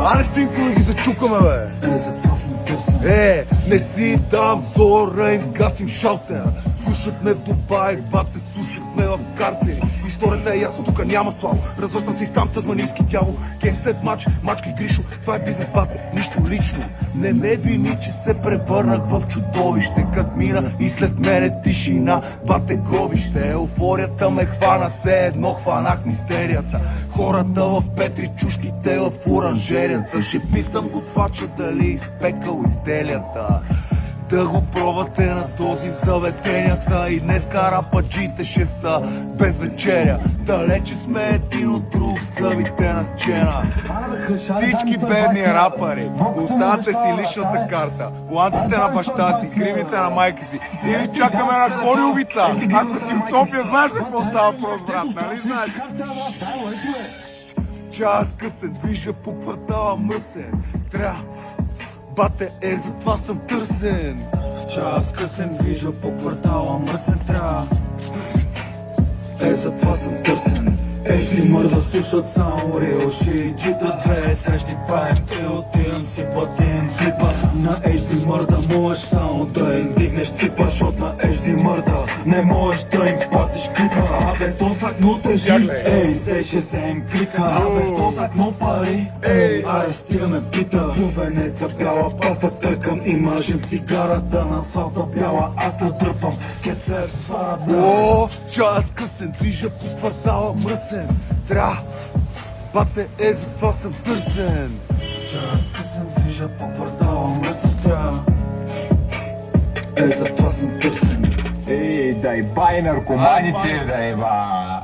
Аре, синко, да ги зачукаме, бе! Не си дам зора, им гасим шалтера. Слушат ме в Дубай, бате, слушат ме в карцери. Историята е ясна, тука няма слава. Развъртам се и там тазманийски дявол. Кенсет мач, мачка и Гришо. Това е бизнес, бате, нищо лично. Не ме вини, че се превърнах в чудовище. Кът мина и след мене тишина, бате, гробище. Еуфорията ме хвана, все едно хванах мистерията. Хората в Петри, чушките в оранжерията. Ще питам готвача дали изпекал изделията. Да го пробвате на този в заведенията. И днеска рападжите ще са без вечеря. Далече сме един от друг, съвите на чена. Всички бедни рапъри, оставате си личната карта, ланците на баща си, гривите на майка си. Ние ви чакаме на Колюбица. Ако си от София, знаеш за какво става въпрос, брат, нали знаеш? Час късен, движа по квартала мъсен. Бате, затова съм търсен. Час късен, движа по квартала мръсен. Затова съм търсен. Ежли мърда слушат само рилши. Джита две срещи паем и отивам си платим клипа. На ежди мърда можеш само да им дигнеш ципа. Шот на ежди мърда не можеш да им платиш клипа. Абе то сакно тежи, се ще се им клика. Абе то сакно пари, арестираме бита. В Венеция бяла паста търкам и мажем цигарата на асфалта бяла. Аз да дърпам, кецер свара да. Час късен, движа по квартала мръсен. Бате, затова съм търсен. Час късен, движа по квартала мръсен. Затова съм търсен. Дай бай наркоманите, дай ба.